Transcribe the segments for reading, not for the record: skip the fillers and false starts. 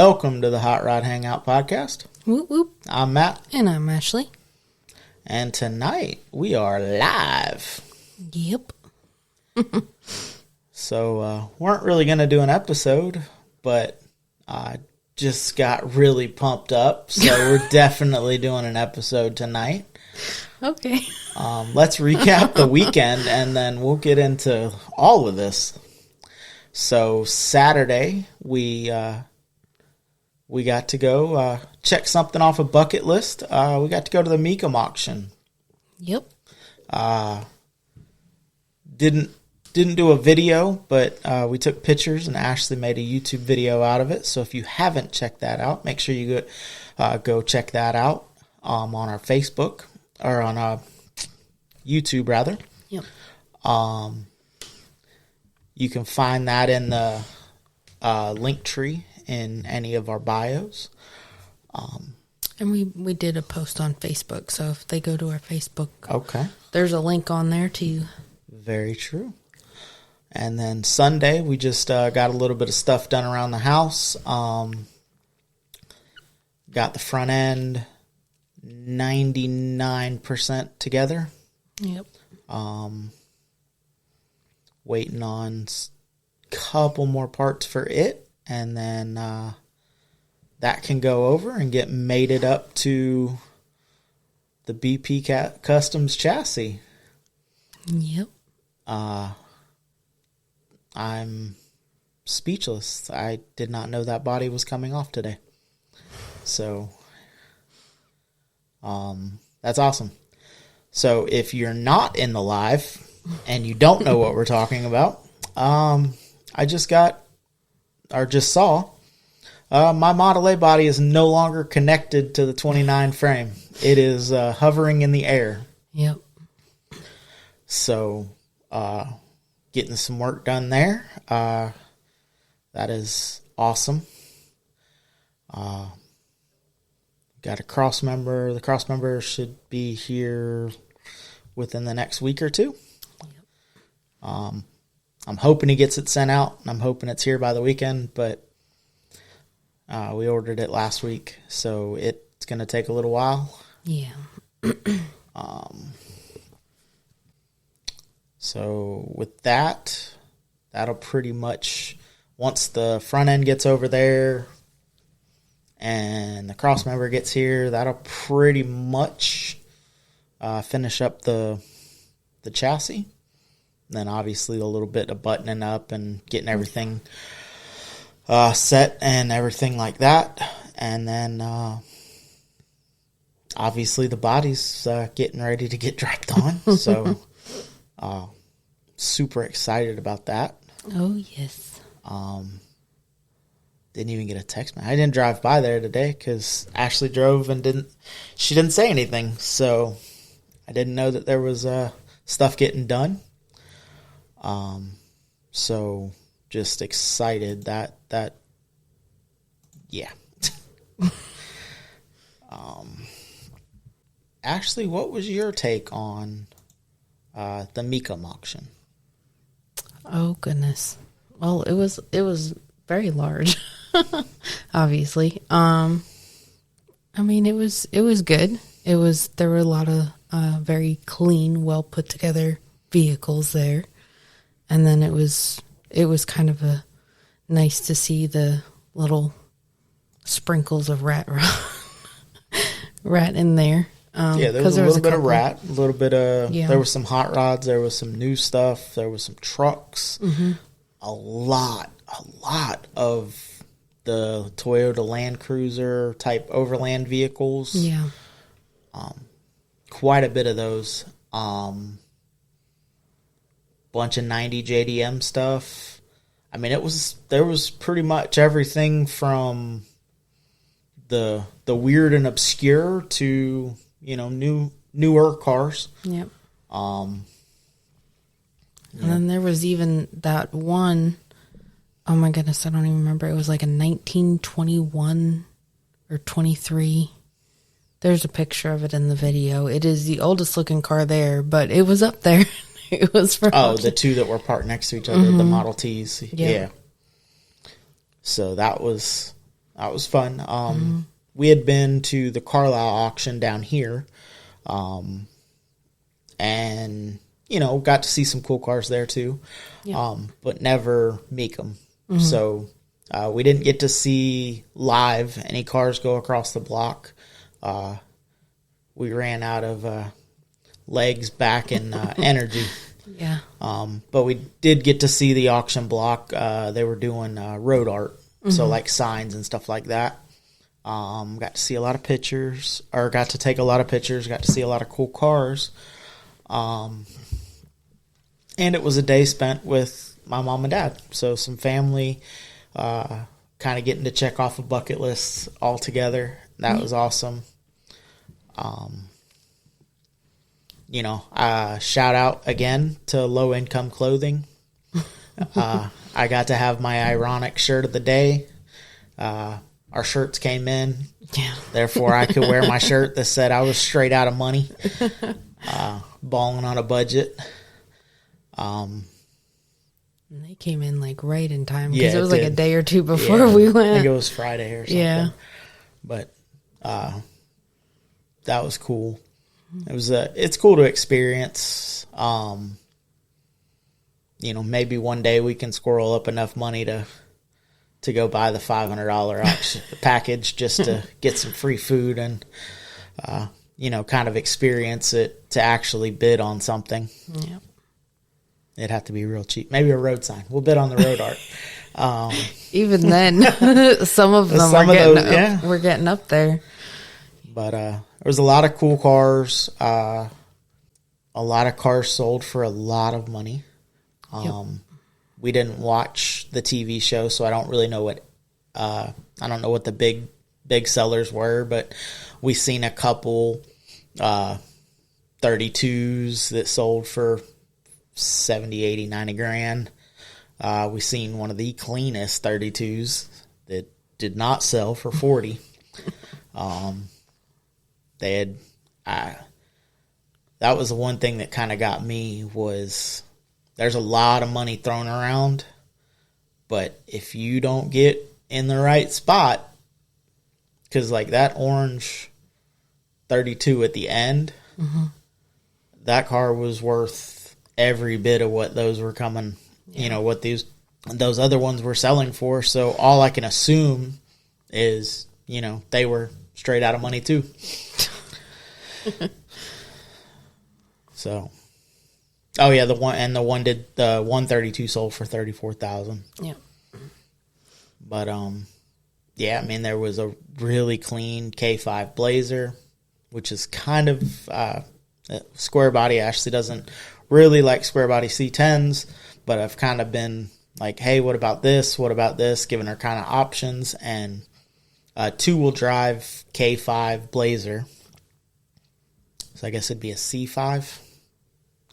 Welcome to the Hot Rod Hangout Podcast. Whoop, whoop. I'm Matt. And I'm Ashley. And tonight we are live. Yep. So, weren't really going to do an episode, but I just got really pumped up. So we're definitely doing an episode tonight. Okay. Let's recap the weekend and then we'll get into all of this. So Saturday, we got to go check something off a bucket list. We got to go to the Mecum auction. Yep. Didn't do a video, but we took pictures and Ashley made a YouTube video out of it. So if you haven't checked that out, make sure you go check that out on our Facebook or on YouTube rather. Yep. You can find that in the link tree in any of our bios. And we did a post on Facebook, so if they go to our Facebook, Okay. there's a link on there too. Very true. And then Sunday, we just got a little bit of stuff done around the house. Got the front end 99% together. Yep. Waiting on a couple more parts for it. And then that can go over and get mated up to the BP Customs chassis. Yep. I'm speechless. I did not know that body was coming off today. So, that's awesome. So if you're not in the live and you don't know what we're talking about, I just saw my Model A body is no longer connected to the 29 frame. It is hovering in the air. Yep. So, getting some work done there. That is awesome. Got a cross member. The cross member should be here within the next week or two. Yep. I'm hoping he gets it sent out, and I'm hoping it's here by the weekend, but we ordered it last week, so it's going to take a little while. Yeah. So with that, that'll pretty much, once the front end gets over there and the cross member gets here, that'll pretty much finish up the chassis. Then obviously a little bit of buttoning up and getting everything set and everything like that. And then obviously the body's getting ready to get dropped on. So super excited about that. Oh, yes. Didn't even get a text. I didn't drive by there today because Ashley drove and didn't say anything. So I didn't know that there was stuff getting done. So just excited that yeah. Ashley, what was your take on the Mecum auction? Oh, goodness. Well, it was very large, obviously. I mean, it was good. There were a lot of very clean, well put together vehicles there. And then it was kind of nice to see the little sprinkles of rat in there. Yeah, there was a little bit of rat, a little bit of, yeah. There was some hot rods, there was some new stuff, there was some trucks, a lot of the Toyota Land Cruiser type overland vehicles. Yeah. Quite a bit of those. Bunch of 90 JDM stuff. I mean, there was pretty much everything from the weird and obscure to, newer cars. Yep. Yeah. And then there was even that one, oh my goodness, I don't even remember. It was like a 1921 or 23. There's a picture of it in the video. It is the oldest looking car there, but it was up there. It was from the two that were parked next to each other, the Model Ts. Yeah. So that was that was fun. We had been to the Carlisle auction down here, and got to see some cool cars there too, but never meet them. So we didn't get to see live any cars go across the block. We ran out of legs back in energy. Yeah. But we did get to see the auction block. They were doing road art, so like signs and stuff like that. Got to see a lot of pictures, or got to take a lot of pictures, got to see a lot of cool cars. And it was a day spent with my mom and dad. So some family, kind of getting to check off a bucket list all together. That was awesome. Shout out again to Low Income Clothing. I got to have my ironic shirt of the day. Our shirts came in. Yeah. Therefore, I could wear my shirt that said I was straight out of money, balling on a budget. And they came in like right in time because Yeah, it was it like a did. day or two before we I went. think it was Friday or something. Yeah. But that was cool. It's cool to experience. Maybe one day we can squirrel up enough money to go buy the $500 auction package just to get some free food and kind of experience it, to actually bid on something. Yeah. It'd have to be real cheap. Maybe a road sign. We'll bid on the road art. Even then, some of them we're getting up there. But there was a lot of cool cars. A lot of cars sold for a lot of money. We didn't watch the TV show, so I don't really know what the big sellers were, but we seen a couple 32s that sold for 70, 80, 90 grand. We seen one of the cleanest 32s that did not sell for 40. That was the one thing that kind of got me, was there's a lot of money thrown around, but if you don't get in the right spot, because like that orange 32 at the end, that car was worth every bit of what those were coming, what those other ones were selling for. So all I can assume is, they were straight out of money too. So, the 132 sold for $34,000. Yeah. But there was a really clean K5 Blazer, which is kind of square body. Ashley doesn't really like square body C10s, but I've kind of been like, hey, what about this? What about this? Giving her kind of options. And two-wheel drive K5 Blazer. So I guess it'd be a C5,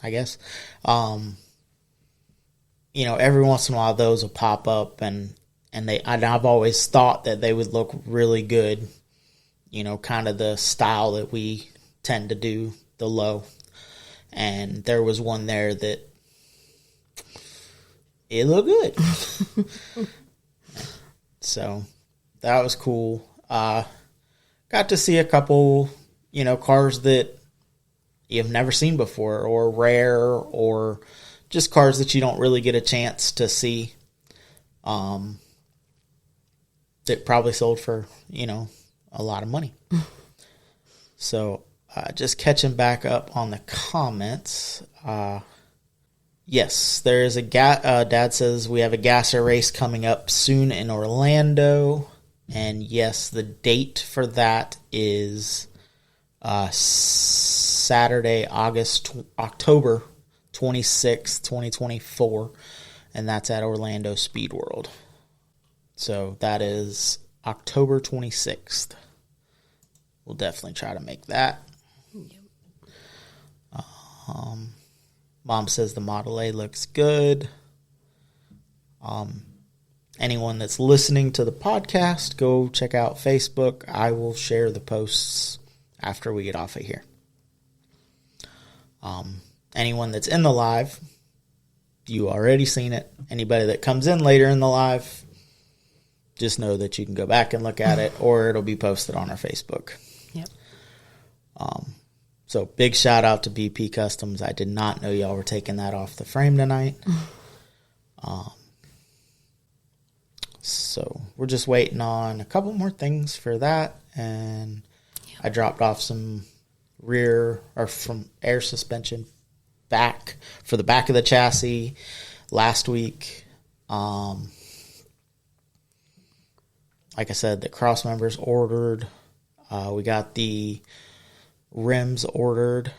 I guess. Every once in a while those will pop up, and I've always thought that they would look really good, kind of the style that we tend to do, the low. And there was one there that it looked good. So that was cool. Got to see a couple, cars that you've never seen before, or rare, or just cars that you don't really get a chance to see. That probably sold for, a lot of money. So, just catching back up on the comments. Yes, there is a Dad says we have a gasser race coming up soon in Orlando. And yes, the date for that is Saturday, October 26th, 2024. And that's at Orlando Speed World. So that is October 26th. We'll definitely try to make that. Yep. Mom says the Model A looks good. Anyone that's listening to the podcast, go check out Facebook. I will share the posts after we get off of here. Anyone that's in the live, you already seen it. Anybody that comes in later in the live, just know that you can go back and look at it, or it'll be posted on our Facebook. Yep. So big shout out to BP Customs. I did not know y'all were taking that off the frame tonight. So we're just waiting on a couple more things for that, and I dropped off some from air suspension back for the back of the chassis last week. Like I said, the cross members ordered. We got the rims ordered.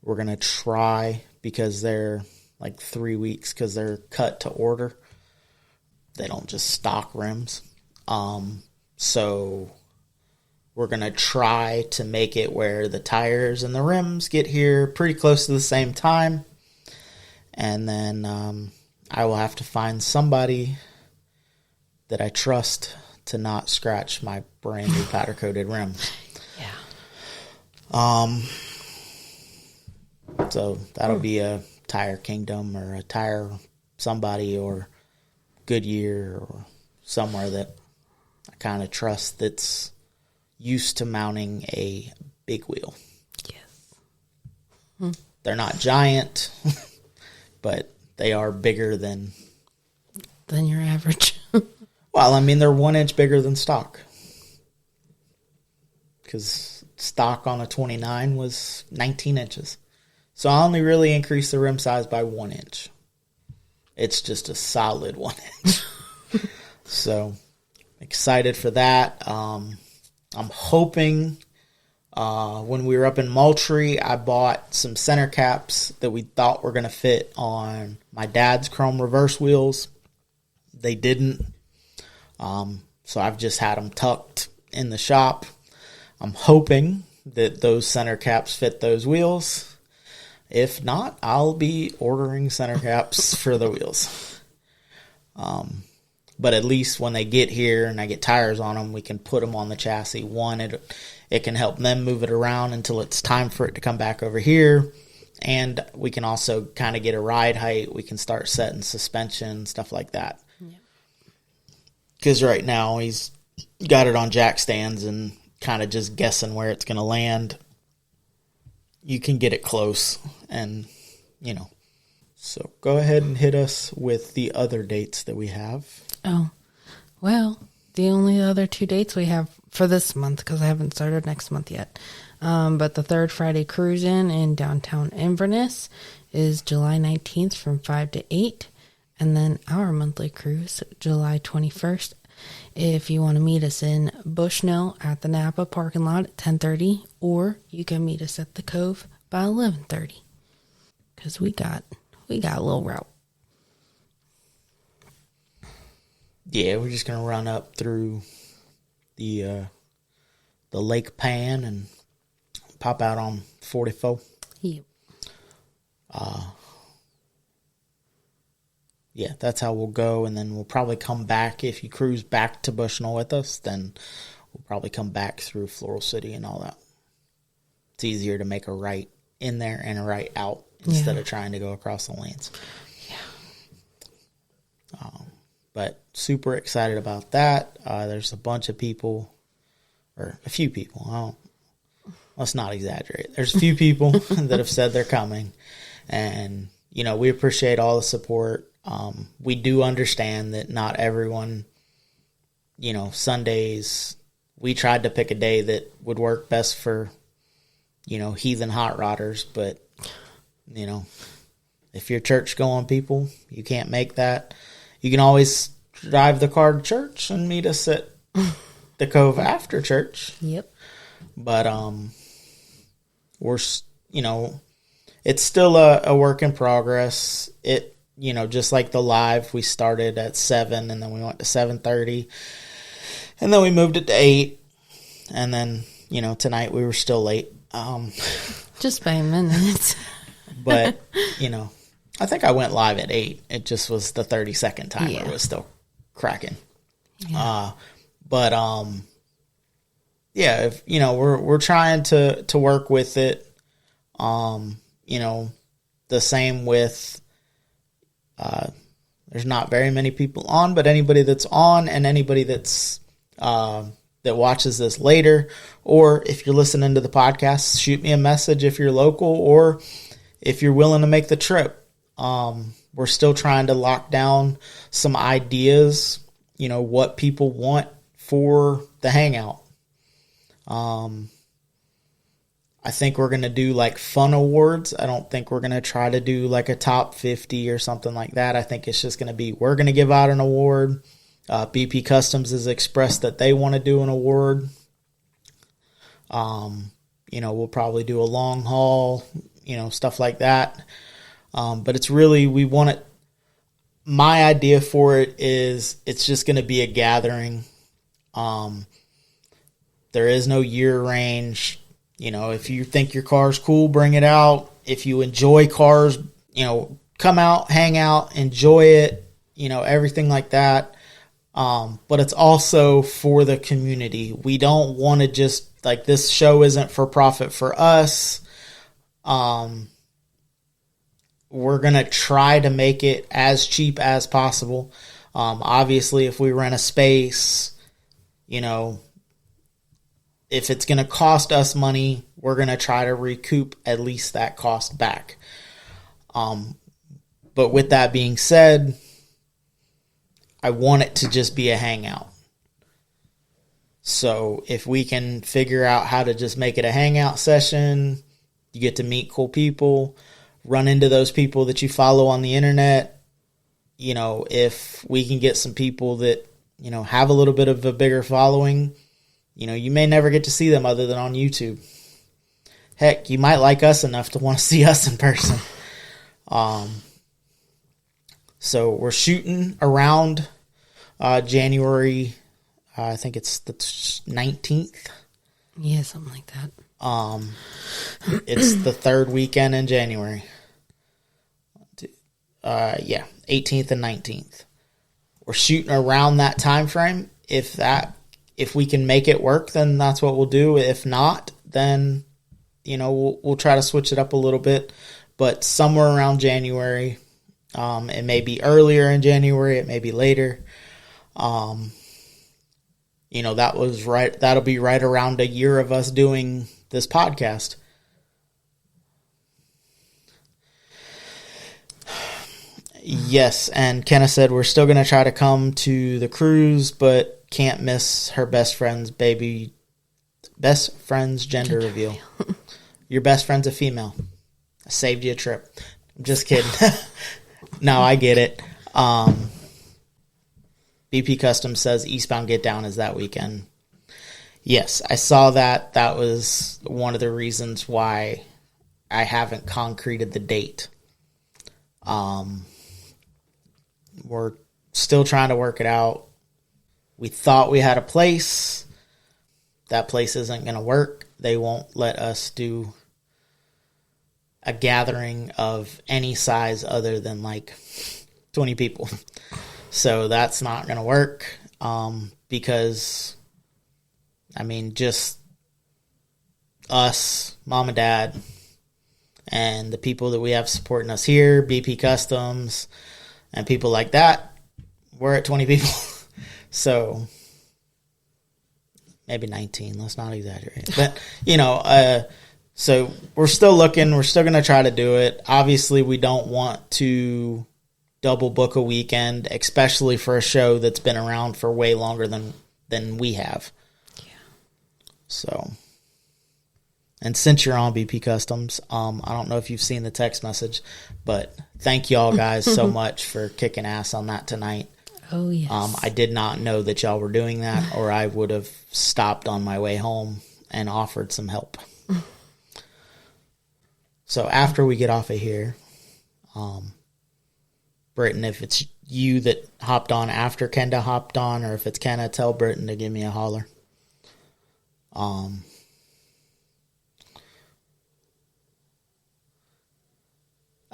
We're going to try, because they're like 3 weeks, because they're cut to order. They don't just stock rims. So we're going to try to make it where the tires and the rims get here pretty close to the same time. And then I will have to find somebody that I trust to not scratch my brand new powder coated rims. Yeah. So that'll be a Tire Kingdom or a Tire somebody or Goodyear or somewhere that I kind of trust that's used to mounting a big wheel. Yes. They're not giant, but they are bigger than your average. Well, I mean, they're 1 inch bigger than stock. Because stock on a 29 was 19 inches. So I only really increased the rim size by 1 inch. It's just a solid 1 inch. So excited for that. I'm hoping when we were up in Moultrie, I bought some center caps that we thought were going to fit on my dad's chrome reverse wheels. They didn't. So I've just had them tucked in the shop. I'm hoping that those center caps fit those wheels. If not, I'll be ordering center caps for the wheels. But at least when they get here and I get tires on them, we can put them on the chassis. One, it can help them move it around until it's time for it to come back over here. And we can also kind of get a ride height. We can start setting suspension, stuff like that. Because right now he's got it on jack stands and kind of just guessing where it's going to land. You can get it close and, So go ahead and hit us with the other dates that we have. Oh, well, the only other 2 dates we have for this month, because I haven't started next month yet. But the third Friday cruise-in downtown Inverness is July 19th from 5 to 8. And then our monthly cruise, July 21st. If you want to meet us in Bushnell at the Napa parking lot at 10:30, or you can meet us at the Cove by 11:30. Because we got a little route. Yeah, we're just gonna run up through the Lake Pan and pop out on 44. Yep. Yeah, that's how we'll go, and then we'll probably come back. If you cruise back to Bushnell with us, then we'll probably come back through Floral City and all that. It's easier to make a right in there and a right out instead of trying to go across the lanes. Yeah. But super excited about that. There's a bunch of people, or a few people. Let's not exaggerate. There's a few people that have said they're coming, and we appreciate all the support. We do understand that not everyone, Sundays, we tried to pick a day that would work best for, heathen hot rodders, but, if you're church going people, you can't make that. You can always drive the car to church and meet us at the Cove after church. Yep. But, we're, it's still a work in progress. Just like the live, we started at 7 and then we went to 7:30 and then we moved it to 8. And then, tonight we were still late. Just by a minute. But, I think I went live at 8. It just was the 30-second timer. It was still cracking. Yeah. If, we're trying to work with it. The same with, There's not very many people on, but anybody that's on and anybody that's that watches this later, or if you're listening to the podcast, shoot me a message if you're local or if you're willing to make the trip. We're still trying to lock down some ideas, what people want for the hangout. I think we're going to do like fun awards. I don't think we're going to try to do like a top 50 or something like that. I think it's just going to be, we're going to give out an award. BP Customs has expressed that they want to do an award. We'll probably do a long haul, stuff like that. But it's really, we want it. My idea for it is it's just going to be a gathering. There is no year range. If you think your car's cool, bring it out. If you enjoy cars, come out, hang out, enjoy it, everything like that. But it's also for the community. We don't want to just, like, this show isn't for profit for us. We're going to try to make it as cheap as possible. Obviously, if we rent a space, if it's going to cost us money, we're going to try to recoup at least that cost back. But with that being said, I want it to just be a hangout. So if we can figure out how to just make it a hangout session, you get to meet cool people, run into those people that you follow on the internet. If we can get some people that, have a little bit of a bigger following, you may never get to see them other than on YouTube. Heck, you might like us enough to want to see us in person. So we're shooting around January, I think it's the 19th. Yeah, something like that. It's the third weekend in January. 18th and 19th. We're shooting around that time frame. If we can make it work, then that's what we'll do. If not, then, we'll try to switch it up a little bit. But somewhere around January, it may be earlier in January, it may be later. That'll be right around a year of us doing this podcast. Yes, and Kenna said we're still going to try to come to the cruise, but can't miss her best friend's gender reveal. Your best friend's a female. I saved you a trip. I'm just kidding. No, I get it. BP Customs says Eastbound Get Down is that weekend. Yes, I saw that. That was one of the reasons why I haven't concreted the date. We're still trying to work it out. We thought we had a place. That place isn't going to work. They won't let us do a gathering of any size other than like 20 people. So that's not going to work because, just us, mom and dad, and the people that we have supporting us here, BP Customs, and people like that, we're at 20 people. So maybe 19, let's not exaggerate. But, so we're still looking. We're still going to try to do it. Obviously, we don't want to double book a weekend, especially for a show that's been around for way longer than we have. Yeah. So, and since you're on BP Customs, I don't know if you've seen the text message, but thank y'all guys so much for kicking ass on that tonight. Oh, yes. I did not know that y'all were doing that, or I would have stopped on my way home and offered some help. So after we get off of here, Britton, if it's you that hopped on after Kenda hopped on, or if it's Kenna, tell Britton to give me a holler.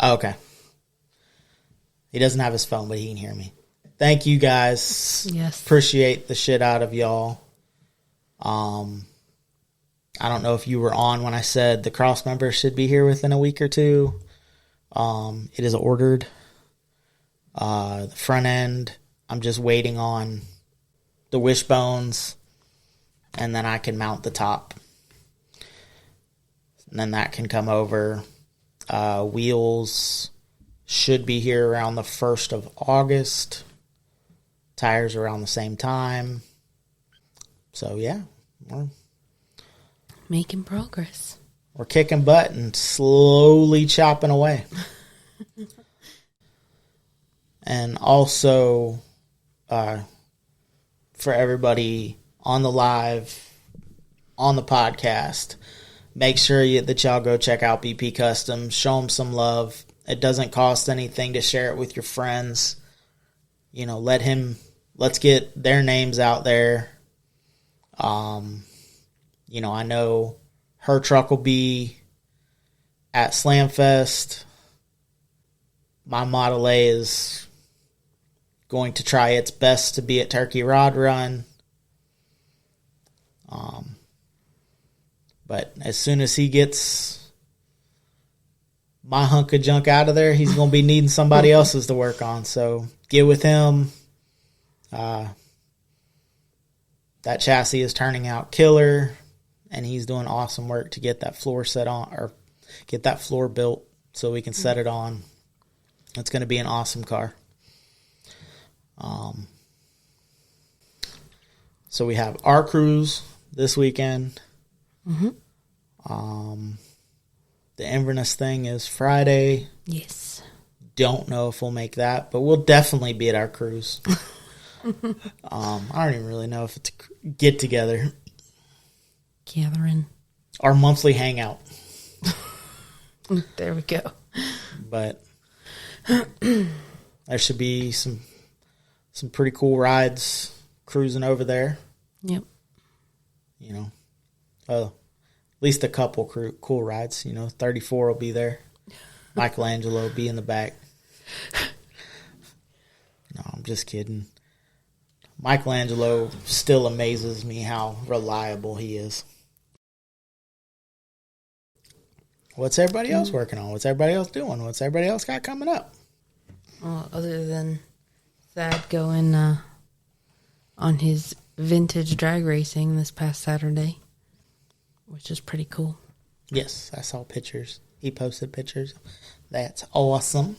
Okay. He doesn't have his phone, but he can hear me. Thank you guys. Yes. Appreciate the shit out of y'all. I don't know if you were on when I said the cross members should be here within a week or two. It is ordered. The front end, I'm just waiting on the wishbones, and then I can mount the top. And then that can come over. Wheels should be here around the 1st of August. Tires around the same time. So, yeah, we're making progress. We're kicking butt and slowly chopping away. And also, for everybody on the live, on the podcast, make sure that y'all go check out BP Customs. Show them some love. It doesn't cost anything to share it with your friends. You know, let's get their names out there. You know, I know her truck will be at Slamfest. My Model A is going to try its best to be at Turkey Rod Run. But as soon as he gets my hunk of junk out of there, he's going to be needing somebody else's to work on. So get with him. That chassis is turning out killer, and he's doing awesome work to get that floor set on, or get that floor built so we can set it on. It's going to be an awesome car. So we have our cruise this weekend. Mm-hmm. The Inverness thing is Friday. Yes. Don't know if we'll make that, but we'll definitely be at our cruise. I don't even really know if it's a get together. Gathering. Our monthly hangout. There we go. But there should be some pretty cool rides cruising over there. Yep. You know, at least a couple cool rides. You know, 34 will be there. Michelangelo will be in the back. No, I'm just kidding. Michelangelo still amazes me how reliable he is. What's everybody else working on? What's everybody else doing? What's everybody else got coming up? Well, other than Thad going on his vintage drag racing this past Saturday, which is pretty cool. Yes, I saw pictures. He posted pictures. That's awesome.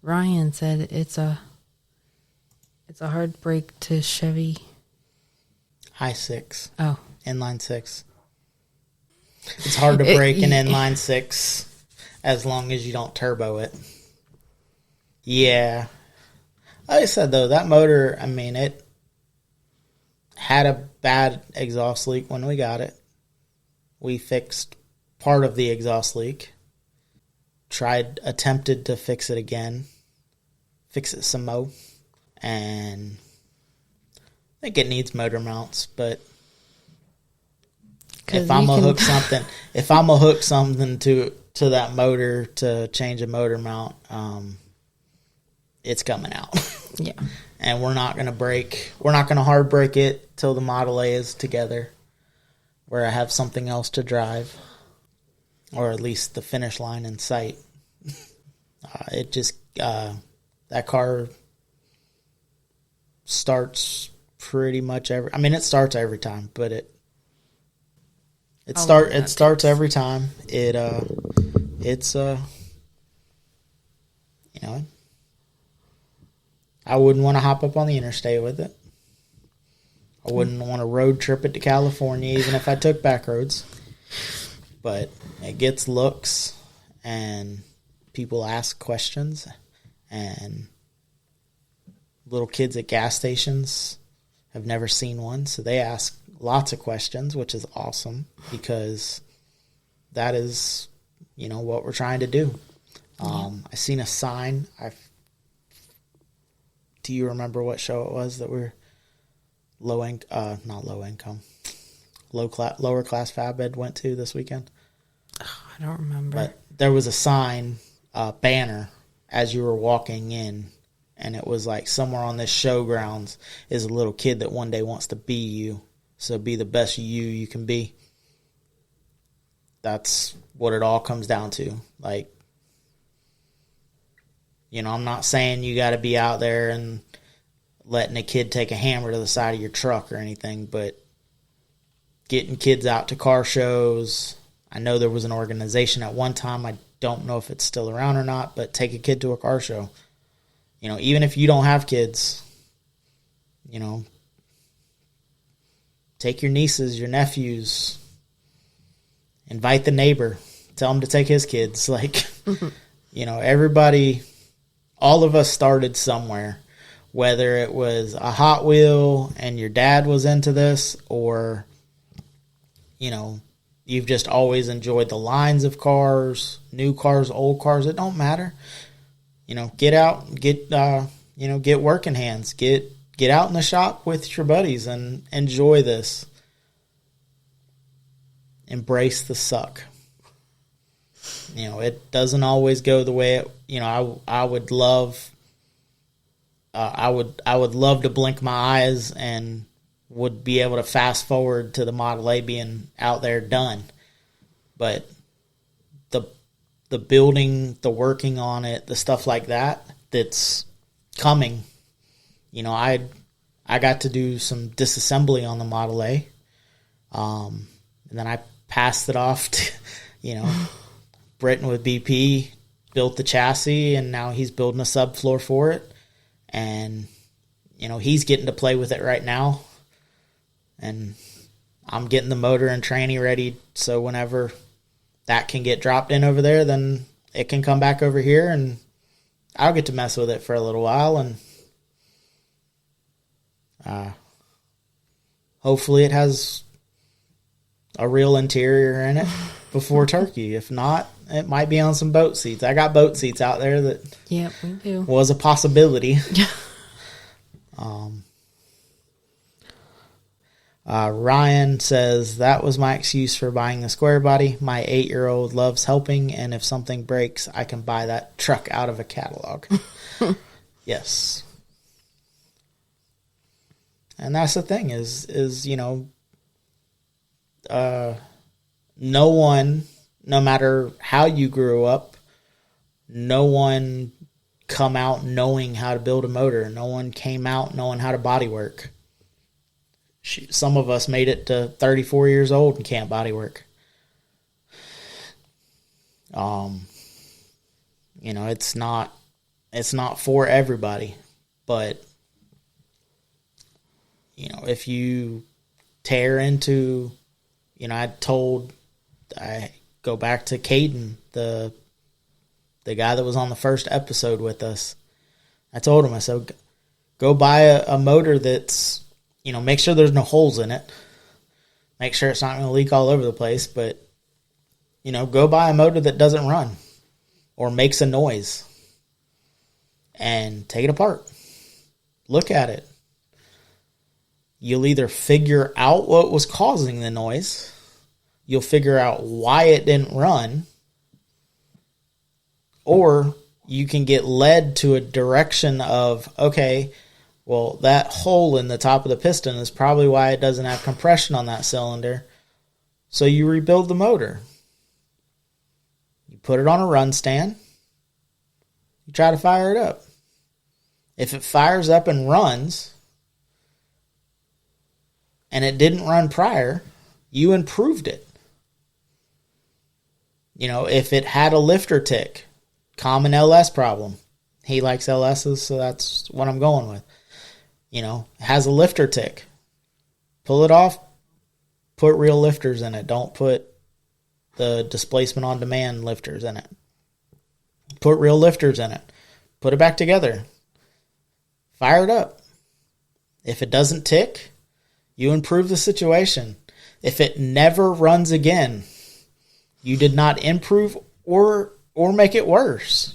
Ryan said it's a hard break to Chevy. High 6. Oh. Inline 6. It's hard to break an inline 6 as long as you don't turbo it. Yeah. Like I said, though, that motor, I mean, it had a bad exhaust leak when we got it. We fixed part of the exhaust leak. Attempted to fix it again. Fix it some more. And I think it needs motor mounts, but if I'm gonna hook something to that motor to change a motor mount, it's coming out. Yeah. And we're not gonna hard break it till the Model A is together, where I have something else to drive, or at least the finish line in sight. That car starts pretty much it starts every time, but it starts every time. I wouldn't want to hop up on the interstate with it. I wouldn't want to road trip it to California, even if I took back roads. But it gets looks, and people ask questions, and little kids at gas stations have never seen one, so they ask lots of questions, which is awesome, because that is, what we're trying to do. I seen a sign. Do you remember what show it was that we're lower class fab ed went to this weekend? Oh, I don't remember. But there was a sign, banner, as you were walking in, and it was like, somewhere on this showgrounds is a little kid that one day wants to be you, so be the best you can be. That's what it all comes down to. Like, I'm not saying you got to be out there and letting a kid take a hammer to the side of your truck or anything, but getting kids out to car shows. I know there was an organization at one time, I don't know if it's still around or not, but take a kid to a car show. Even if you don't have kids, take your nieces, your nephews, invite the neighbor, tell him to take his kids. Everybody, all of us started somewhere, whether it was a Hot Wheel and your dad was into this, or, you've just always enjoyed the lines of cars, new cars, old cars. It don't matter. Get out, get working hands, get out in the shop with your buddies and enjoy this. Embrace the suck. It doesn't always go the way it, I would love, I would love to blink my eyes and would be able to fast forward to the Model A being out there done. But the building, the working on it, the stuff like that's coming. I got to do some disassembly on the Model A. And then I passed it off to, Britton with BP, built the chassis, and now he's building a subfloor for it. And, he's getting to play with it right now. And I'm getting the motor and tranny ready, so whenever that can get dropped in over there, then it can come back over here, and I'll get to mess with it for a little while, and hopefully it has a real interior in it before Turkey. If not, it might be on some boat seats. I got boat seats out there that we do. Was a possibility. Ryan says, that was my excuse for buying the square body. My 8-year-old loves helping, and if something breaks, I can buy that truck out of a catalog. Yes. And that's the thing is no one, no matter how you grew up, no one come out knowing how to build a motor. No one came out knowing how to body work. Some of us made it to 34 years old and can't body work. It's not for everybody, but if you tear into, I go back to Caden, the guy that was on the first episode with us. I told him, I said, go buy a motor that's, make sure there's no holes in it. Make sure it's not going to leak all over the place. But, go buy a motor that doesn't run or makes a noise and take it apart. Look at it. You'll either figure out what was causing the noise. You'll figure out why it didn't run. Or you can get led to a direction of, okay, well, that hole in the top of the piston is probably why it doesn't have compression on that cylinder. So you rebuild the motor. You put it on a run stand. You try to fire it up. If it fires up and runs, and it didn't run prior, you improved it. If it had a lifter tick, common LS problem. He likes LSs, so that's what I'm going with. Has a lifter tick. Pull it off, put real lifters in it. Don't put the displacement on demand lifters in it. Put real lifters in it. Put it back together. Fire it up. If it doesn't tick, you improve the situation. If it never runs again, you did not improve or make it worse.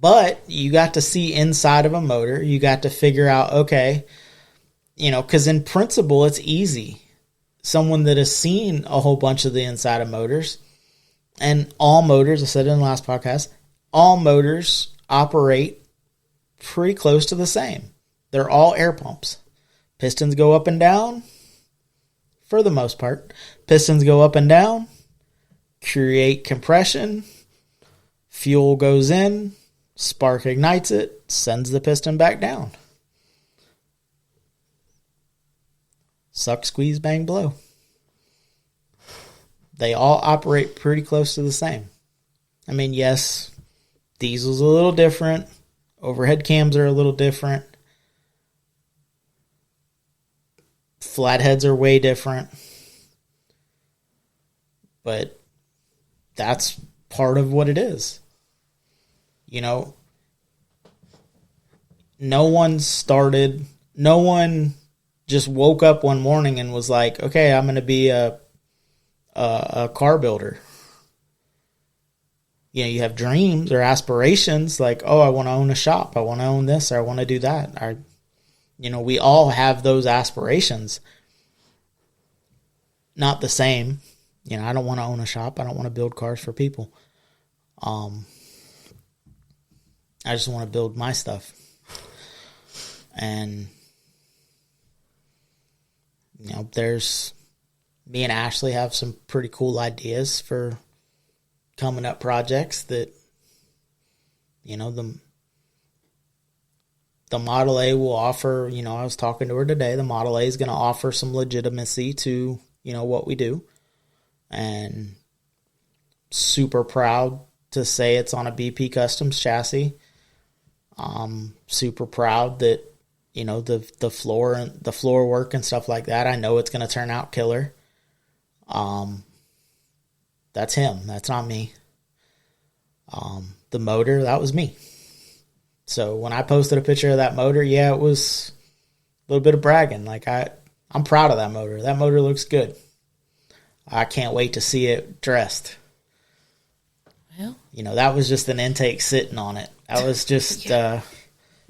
But you got to see inside of a motor. You got to figure out, okay, because in principle, it's easy. Someone that has seen a whole bunch of the inside of motors, and all motors, I said it in the last podcast, all motors operate pretty close to the same. They're all air pumps. Pistons go up and down, for the most part. Pistons go up and down, create compression, fuel goes in, Spark ignites it, sends the piston back down. Suck, squeeze, bang, blow. They all operate pretty close to the same. I mean, yes, diesel's a little different. Overhead cams are a little different. Flatheads are way different. But that's part of what it is. You know, no one just woke up one morning and was like, okay, I'm going to be a car builder. You know, you have dreams or aspirations like, oh, I want to own a shop. I want to own this, or I want to do that. We all have those aspirations. Not the same. You know, I don't want to own a shop. I don't want to build cars for people. I just want to build my stuff. And, you know, me and Ashley have some pretty cool ideas for coming up projects that, you know, the Model A will offer. You know, I was talking to her today. The Model A is going to offer some legitimacy to, you know, what we do. And super proud to say it's on a BP Customs chassis. Super proud that, you know, the floor work and stuff like that. I know it's going to turn out killer. That's him. That's not me. The motor, that was me. So when I posted a picture of that motor, yeah, it was a little bit of bragging. Like I'm proud of that motor. That motor looks good. I can't wait to see it dressed. Well, you know, that was just an intake sitting on it. That was just, yeah.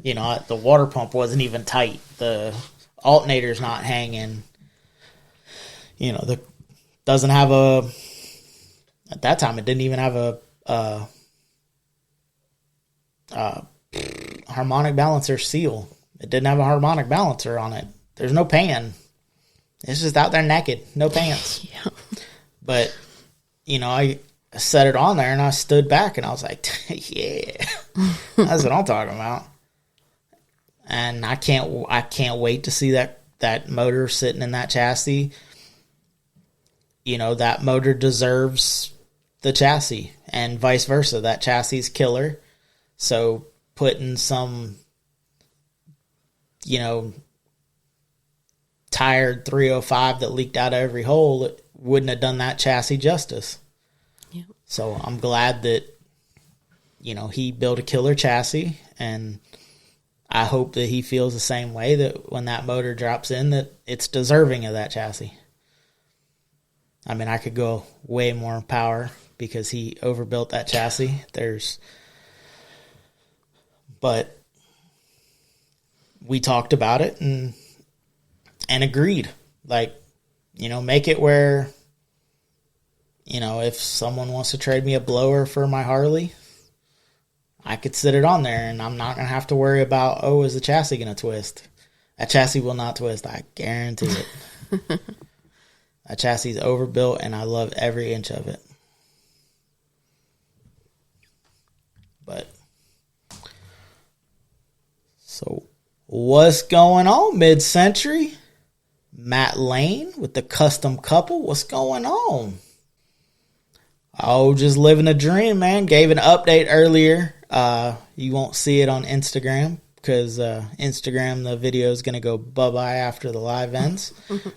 You know, the water pump wasn't even tight. The alternator's not hanging. You know, doesn't have at that time, it didn't even have a harmonic balancer seal. It didn't have a harmonic balancer on it. There's no pan. It's just out there naked, no pants. Yeah. But, you know, I set it on there and I stood back and I was like, yeah, that's what I'm talking about. And I can't wait to see that motor sitting in that chassis. You know, that motor deserves the chassis and vice versa. That chassis is killer. So putting some, you know, tired 305 that leaked out of every hole, it wouldn't have done that chassis justice. Yeah. So I'm glad that, you know, he built a killer chassis, and I hope that he feels the same way, that when that motor drops in, that it's deserving of that chassis. I mean, I could go way more power because he overbuilt that chassis. But we talked about it and agreed. Like, you know, make it where, you know, if someone wants to trade me a blower for my Harley, I could sit it on there and I'm not going to have to worry about, oh, is the chassis going to twist? That chassis will not twist. I guarantee it. That chassis is overbuilt and I love every inch of it. But, so what's going on, Mid-Century? Matt Lane with the Custom Couple. What's going on? Oh, just living a dream, man. Gave an update earlier. You won't see it on Instagram because Instagram, the video is going to go bye-bye after the live ends.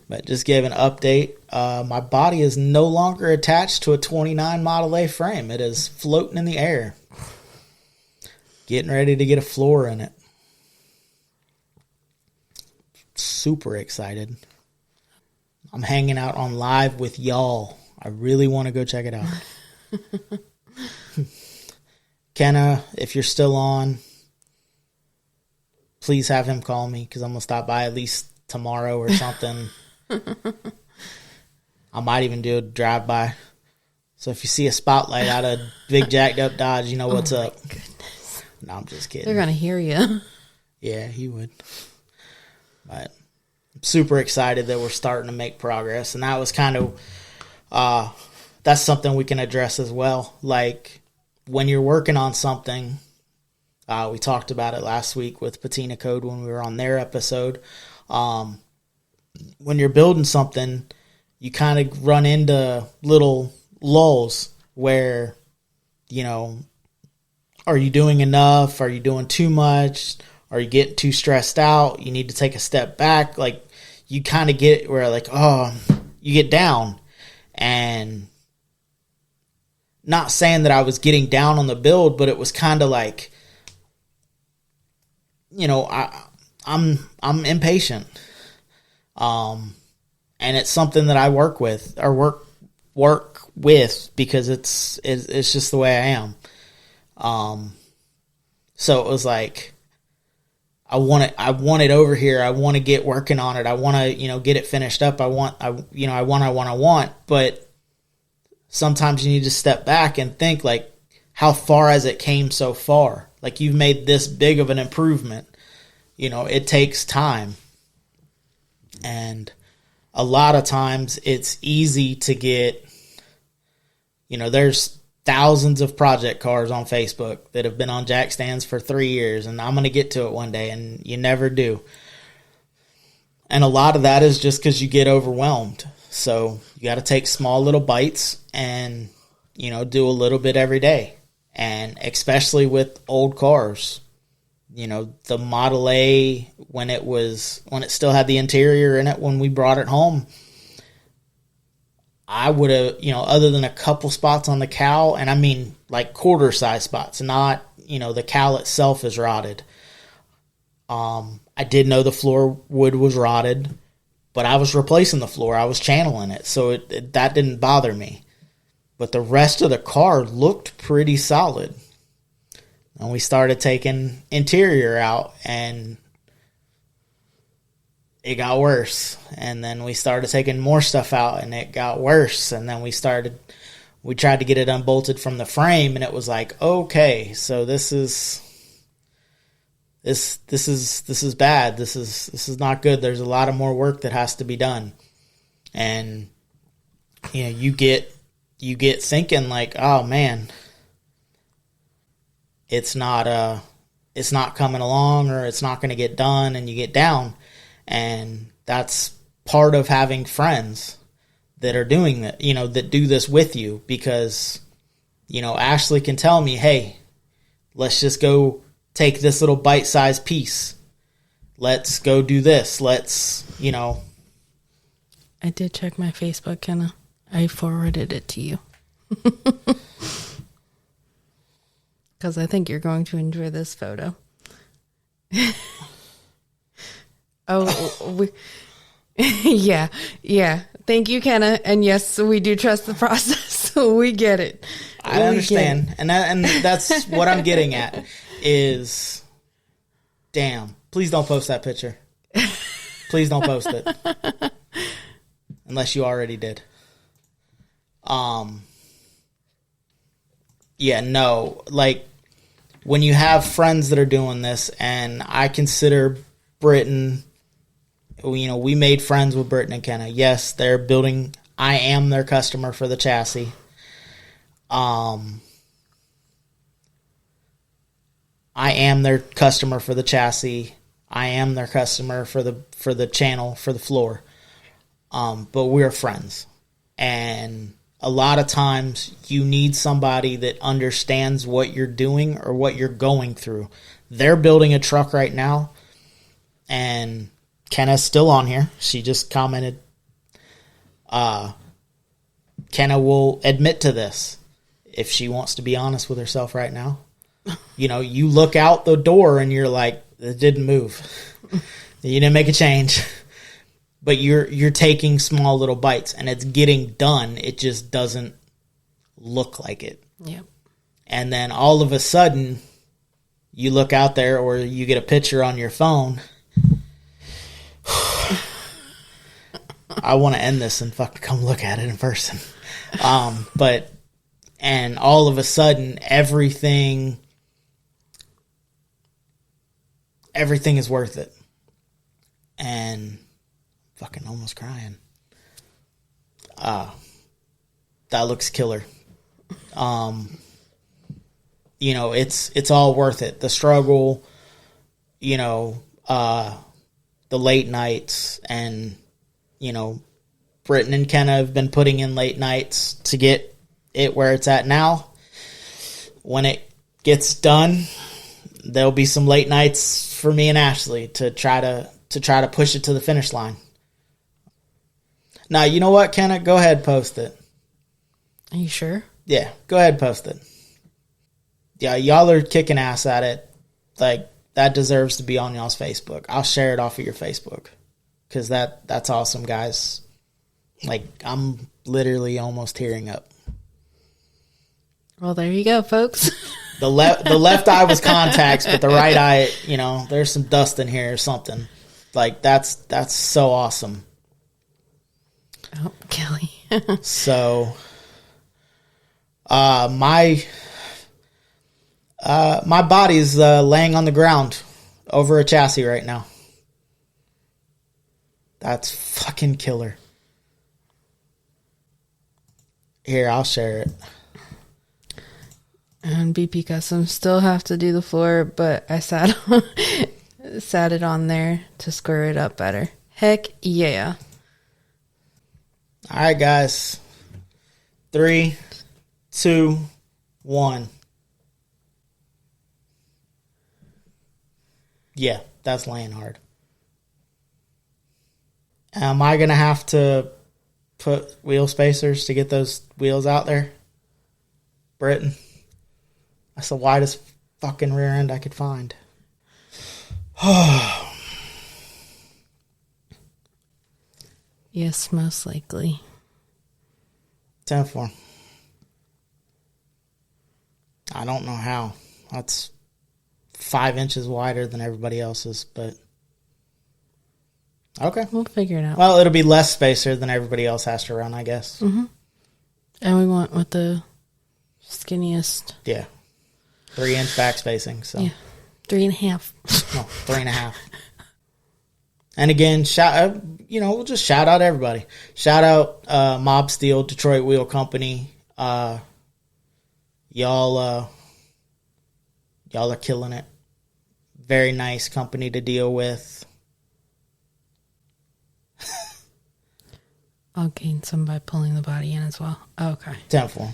But just gave an update. My body is no longer attached to a 29 Model A frame. It is floating in the air. Getting ready to get a floor in it. Super excited. I'm hanging out on live with y'all. I really want to go check it out. Kenna, if you're still on, please have him call me because I'm going to stop by at least tomorrow or something. I might even do a drive-by. So if you see a spotlight out of big jacked up Dodge, you know what's up. Goodness. No, I'm just kidding. They're going to hear you. Yeah, he would. But I'm super excited that we're starting to make progress. And that was kind of, that's something we can address as well. Like, when you're working on something, We talked about it last week with Patina Code when we were on their episode. When you're building something, you kind of run into little lulls where, you know, are you doing enough? Are you doing too much? Are you getting too stressed out? You need to take a step back. Like, you kind of get where, like, oh, you get down. And not saying that I was getting down on the build, but it was kind of like, you know, I'm impatient. And it's something that I work with because it's just the way I am. So it was like, I want it over here. I want to get working on it. I want to, you know, get it finished up. I want, but sometimes you need to step back and think, like, how far has it came so far? Like, you've made this big of an improvement. You know, it takes time. And a lot of times it's easy to get, you know, there's thousands of project cars on Facebook that have been on jack stands for 3 years, and I'm going to get to it one day, and you never do. And a lot of that is just because you get overwhelmed. So you got to take small little bites and, you know, do a little bit every day. And especially with old cars, you know, the Model A, when it still had the interior in it, when we brought it home, I would have, you know, other than a couple spots on the cowl, and I mean like quarter size spots, not, you know, the cowl itself is rotted. I did know the floor wood was rotted, but I was replacing the floor. I was channeling it, so that didn't bother me. But the rest of the car looked pretty solid. And we started taking interior out, and it got worse. And then we started taking more stuff out, and it got worse. And then we tried to get it unbolted from the frame, and it was like, okay, so this is bad. This is not good. There's a lot of more work that has to be done. And, you know, you get thinking like, oh man, it's not coming along, or it's not going to get done, and you get down. And that's part of having friends that are doing that, you know, that do this with you, because, you know, Ashley can tell me, hey, let's just go take this little bite-sized piece. Let's go do this. Let's, you know. I did check my Facebook, Kenna. I forwarded it to you. Because I think you're going to enjoy this photo. Yeah. Thank you, Kenna. And yes, we do trust the process. We get it. I understand. And that's what I'm getting at is, damn, please don't post that picture. Please don't post it. Unless you already did. Yeah, no, like, when you have friends that are doing this, and I consider Britton, you know, we made friends with Britton and Kenna. Yes, they're building, I am their customer for the chassis. I am their customer for the chassis. I am their customer for the channel, for the floor. But we're friends. And a lot of times you need somebody that understands what you're doing or what you're going through. They're building a truck right now, and Kenna's still on here. She just commented. Kenna will admit to this if she wants to be honest with herself right now. You know, you look out the door and you're like, it didn't move. You didn't make a change. But you're taking small little bites, and it's getting done. It just doesn't look like it. Yep. And then all of a sudden, you look out there, or you get a picture on your phone. I want to end this and fucking come look at it in person. And all of a sudden, everything is worth it. And fucking almost crying. That looks killer. it's all worth it. The struggle, the late nights, and, Britton and Kenna have been putting in late nights to get it where it's at now. When it gets done, there'll be some late nights for me and Ashley to try to push it to the finish line. Now, you know what, Kenna? Go ahead, post it. Are you sure? Yeah, go ahead, post it. Yeah, y'all are kicking ass at it. Like, that deserves to be on y'all's Facebook. I'll share it off of your Facebook. Because that's awesome, guys. Like, I'm literally almost tearing up. Well, there you go, folks. The left eye was contacts, but the right eye, there's some dust in here or something. Like, that's so awesome. Oh, Kelly. So, my body's laying on the ground over a chassis right now. That's fucking killer. Here, I'll share it. And BP Custom still have to do the floor, but I sat it on there to square it up better. Heck yeah. All right, guys. 3, 2, 1. Yeah, that's laying hard. Am I going to have to put wheel spacers to get those wheels out there? Britton? That's the widest fucking rear end I could find. Yes, most likely. 10-4. I don't know how. That's 5 inches wider than everybody else's, but okay. We'll figure it out. Well, it'll be less spacer than everybody else has to run, I guess. Mm-hmm. And we went with the skinniest. Yeah. 3-inch back spacing. So. Yeah. 3.5. No, 3.5. And again, we'll just shout out everybody. Shout out Mob Steel, Detroit Wheel Company. Y'all are killing it. Very nice company to deal with. I'll gain some by pulling the body in as well. Okay. 10-4.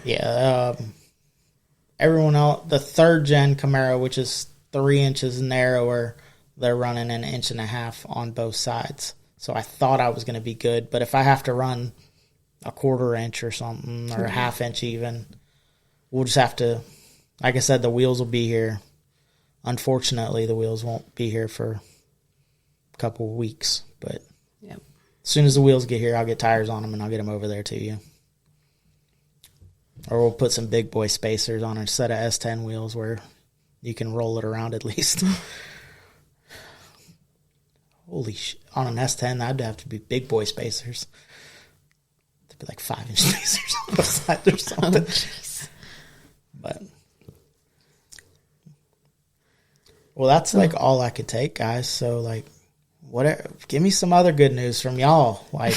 Yeah. Everyone else, the 3rd gen Camaro, which is 3 inches narrower, they're running 1.5 inches on both sides. So I thought I was going to be good, but if I have to run a 1/4 inch or something, or a 1/2 inch even, we'll just have to, like I said, the wheels will be here. Unfortunately, the wheels won't be here for a couple of weeks, but yep. As soon as the wheels get here, I'll get tires on them and I'll get them over there to you. Or we'll put some big boy spacers on a set of S10 wheels where you can roll it around at least. Holy shit. On an S10, that'd have to be big boy spacers. It'd be like 5-inch spacers on both sides or something. But, well, that's like all I could take, guys. So, like, whatever. Give me some other good news from y'all. Like,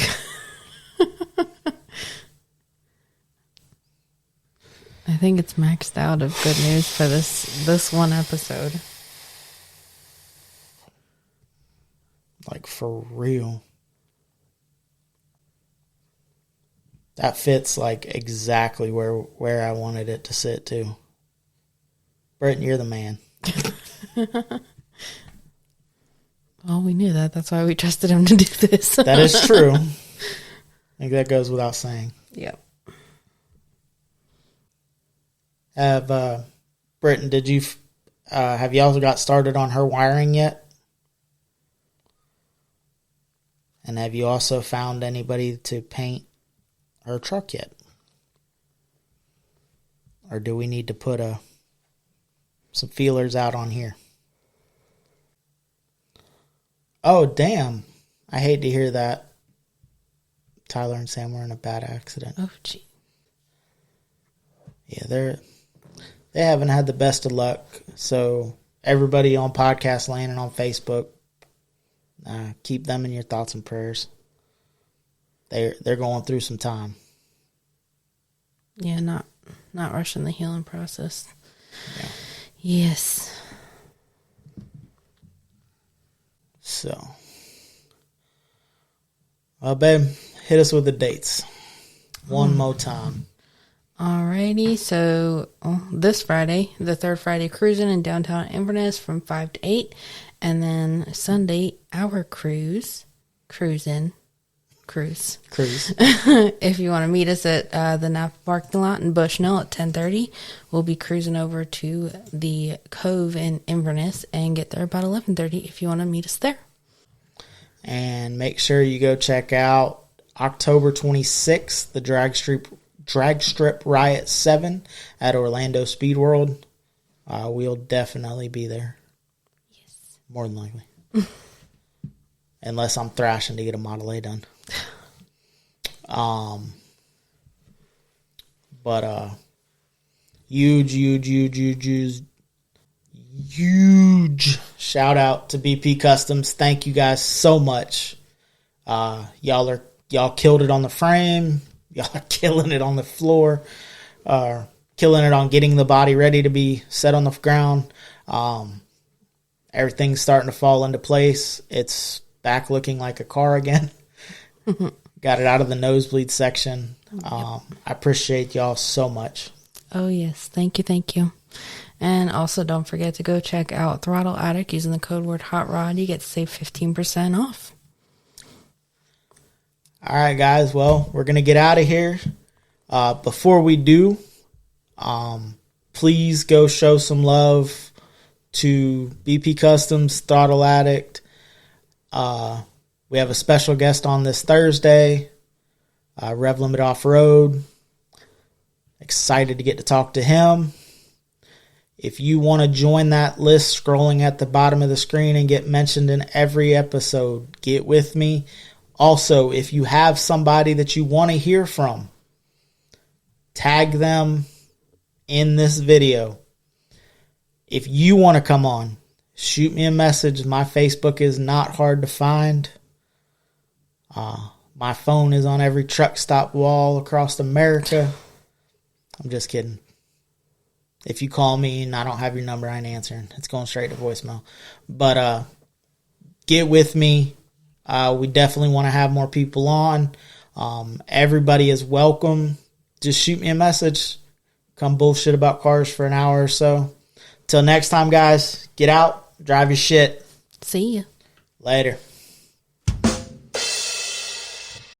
I think it's maxed out of good news for this one episode. like for real. That fits like exactly where I wanted it to sit too. Britton, you're the man. Well, we knew that. That's why we trusted him to do this. That is true. I think that goes without saying. Yep. Britton, did you have you also got started on her wiring yet? And have you also found anybody to paint her truck yet? Or do we need to put some feelers out on here? Oh, damn. I hate to hear that. Tyler and Sam were in a bad accident. Oh, gee. Yeah, they haven't had the best of luck. So everybody on Podcast Land and on Facebook, keep them in your thoughts and prayers. They're going through some time. Yeah, not rushing the healing process. Yeah. Yes. So, well, babe, hit us with the dates one more time. Alrighty, so this Friday, the third Friday, cruising in downtown Inverness from 5 to 8. And then Sunday, our cruise. If you want to meet us at the Napa parking lot in Bushnell at 10:30, we'll be cruising over to the Cove in Inverness and get there about 11:30 if you want to meet us there. And make sure you go check out October 26th, the Drag Strip Riot 7 at Orlando Speed World. We'll definitely be there. Yes. More than likely. Unless I'm thrashing to get a Model A done. But huge shout out to BP Customs. Thank you guys so much. Y'all killed it on the frame. Y'all are killing it on the floor. Killing it on getting the body ready to be set on the ground. Everything's starting to fall into place. It's back looking like a car again. Got it out of the nosebleed section. I appreciate y'all so much. Oh, yes. Thank you. And also don't forget to go check out Throttle Addict using the code word HOTROD. You get to save 15% off. All right, guys. Well, we're going to get out of here. Before we do, please go show some love to BP Customs, Throttle Addict. We have a special guest on this Thursday, Rev Limit Off-Road. Excited to get to talk to him. If you want to join that list scrolling at the bottom of the screen and get mentioned in every episode, get with me. Also, if you have somebody that you want to hear from, tag them in this video. If you want to come on, shoot me a message. My Facebook is not hard to find. My phone is on every truck stop wall across America. I'm just kidding. If you call me and I don't have your number, I ain't answering. It's going straight to voicemail. But get with me. We definitely want to have more people on. Everybody is welcome. Just shoot me a message. Come bullshit about cars for an hour or so. Till next time, guys, get out, drive your shit. See ya. Later.